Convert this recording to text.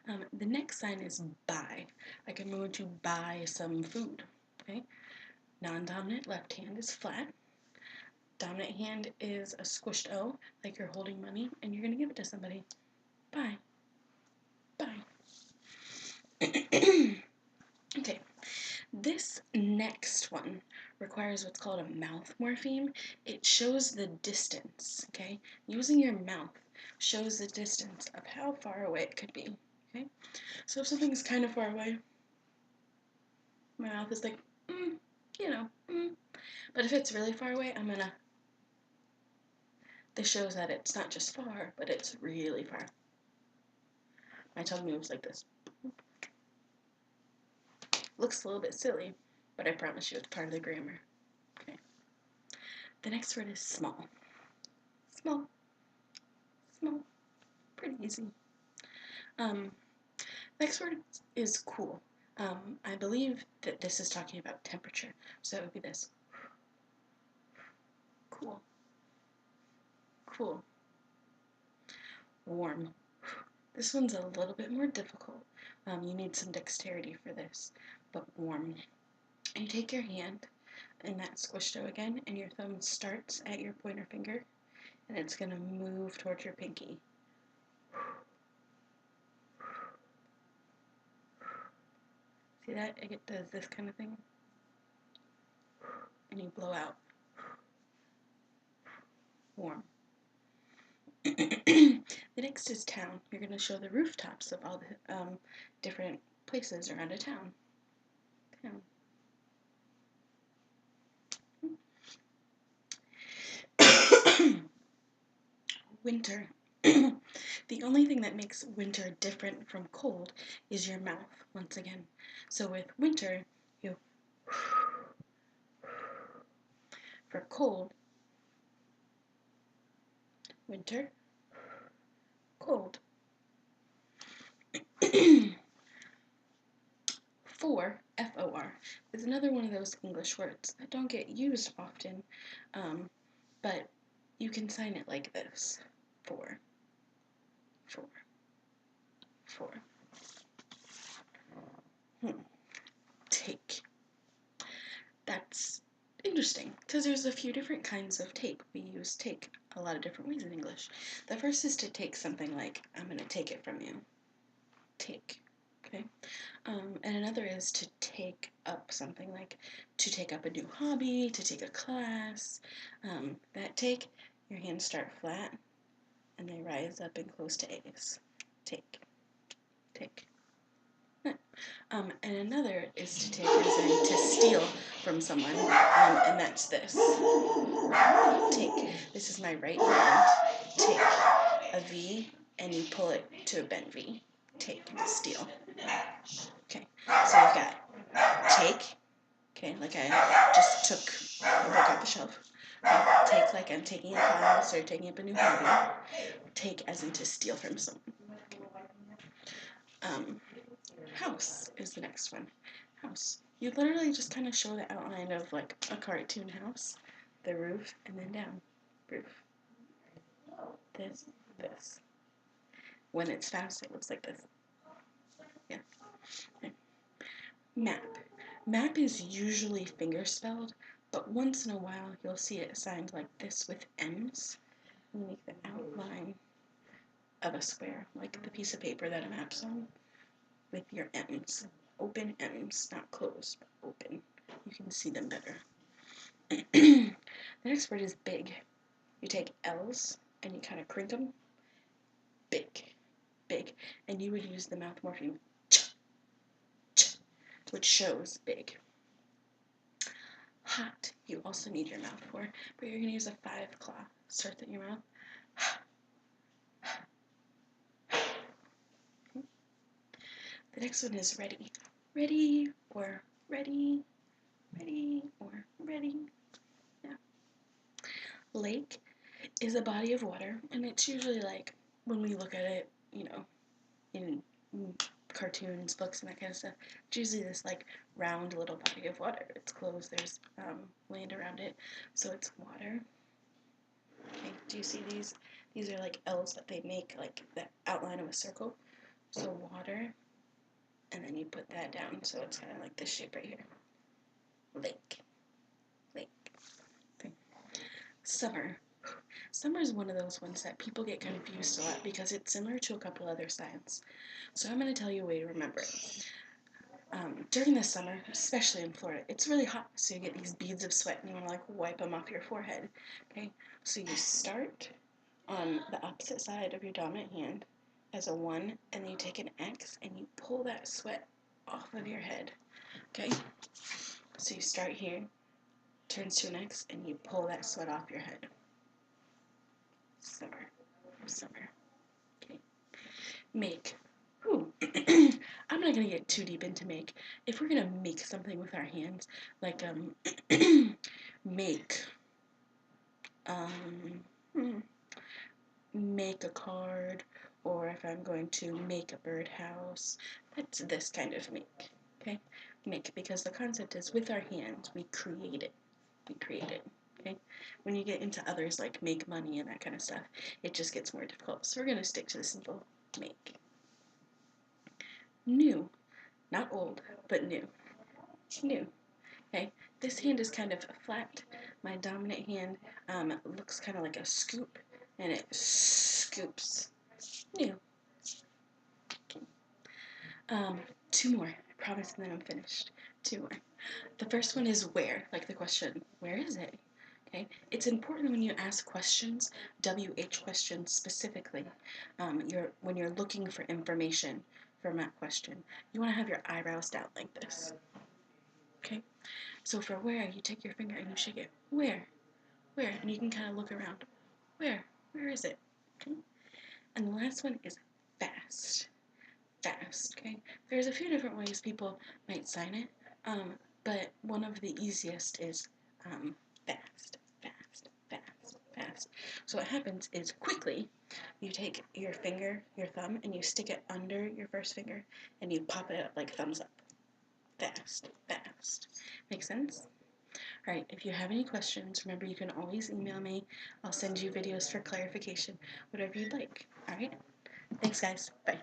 The next sign is buy. Like I'm going to buy some food. Okay. Non-dominant left hand is flat. Dominant hand is a squished O, like you're holding money and you're going to give it to somebody. Buy. Buy. Okay. This next one requires what's called a mouth morpheme. It shows the distance, okay? Using your mouth shows the distance of how far away it could be, okay? So if something is kind of far away, my mouth is like, you know, But if it's really far away, I'm gonna. This shows that it's not just far, but it's really far. My tongue moves like this. Looks a little bit silly, but I promise you it's part of the grammar. Okay. The next word is small. Small. Small. Pretty easy. Next word is cool. I believe that this is talking about temperature. So it would be this. Cool. Cool. Warm. This one's a little bit more difficult. You need some dexterity for this, but warm. You take your hand in that squished O again, and your thumb starts at your pointer finger, and it's going to move towards your pinky. See that? It does this kind of thing. And you blow out. Warm. The next is town. You're going to show the rooftops of all the different places around a town. Town. Winter. The only thing that makes winter different from cold is your mouth, once again. So with winter, you for cold, winter, cold. For, F-O-R, is another one of those English words that don't get used often, but you can sign it like this. For. Take. That's interesting, because there's a few different kinds of take. We use take a lot of different ways in English. The first is to take something like, I'm going to take it from you. Take. Okay? And another is to take up something like to take up a new hobby, to take a class. That take, your hands start flat and they rise up and close to A's. Take. Take. And another is to take as in to steal from someone, and that's this. Take. This is my right hand. Take a V, and you pull it to a bent V. Take, steal. Okay, so we've got take. Okay, like I just took a book off the shelf. Okay, take like I'm taking a class or taking up a new hobby. Take as in to steal from someone. House is the next one. House. You literally just kind of show the outline of like a cartoon house, the roof, and then down. Roof. This. When it's fast, it looks like this. Yeah. Okay. Map. Map is usually finger-spelled, but once in a while you'll see it signed like this with M's. And make the outline of a square, like the piece of paper that a map's on, with your M's. Open M's, not closed, but open. You can see them better. The next word is big. You take L's and you kind of crink them. Big. Big. And you would use the mouth morpheme ch, ch, which shows big. Hot, you also need your mouth for, but you're going to use a 5 claw. Start at your mouth. The next one is ready. Ready or ready. Ready or ready. Yeah. Lake is a body of water, and it's usually like, when we look at it, you know, in cartoons, books, and that kind of stuff, it's usually this like round little body of water. It's closed, there's land around it, so it's water. Okay, do you see these? These are like L's that they make like the outline of a circle. So water, and then you put that down, so it's kind of like this shape right here. Lake. Lake. Okay. Summer. Summer is one of those ones that people get confused a lot because it's similar to a couple other signs. So I'm going to tell you a way to remember it. During the summer, especially in Florida, it's really hot, so you get these beads of sweat and you want to like wipe them off your forehead. Okay, so you start on the opposite side of your dominant hand as a 1, and then you take an X and you pull that sweat off of your head. Okay, so you start here, turns to an X, and you pull that sweat off your head. Summer, summer. Okay, make. Whew. I'm not gonna get too deep into make. If we're gonna make something with our hands, like make um make a card, or if I'm going to make a birdhouse, that's this kind of make. Okay, make, because the concept is with our hands we create it. We create it. Okay, when you get into others like make money and that kind of stuff, it just gets more difficult. So we're gonna stick to the simple make. New. Not old, but new. New. Okay, this hand is kind of flat. My dominant hand looks kind of like a scoop, and it scoops. New. Two more. I promise, and then I'm finished. Two more. The first one is where, like the question, where is it? Okay, it's important when you ask questions, WH questions specifically, when you're looking for information from that question, you want to have your eyebrows down like this. Okay, so for where, you take your finger and you shake it. Where? Where? And you can kind of look around. Where? Where is it? Okay, and the last one is fast. Fast. Okay, there's a few different ways people might sign it, but one of the easiest is fast, fast, fast, fast. So what happens is quickly, you take your finger, your thumb, and you stick it under your first finger, and you pop it up like thumbs up. Fast, fast. Make sense? Alright, if you have any questions, remember you can always email me. I'll send you videos for clarification, whatever you'd like. Alright? Thanks, guys. Bye.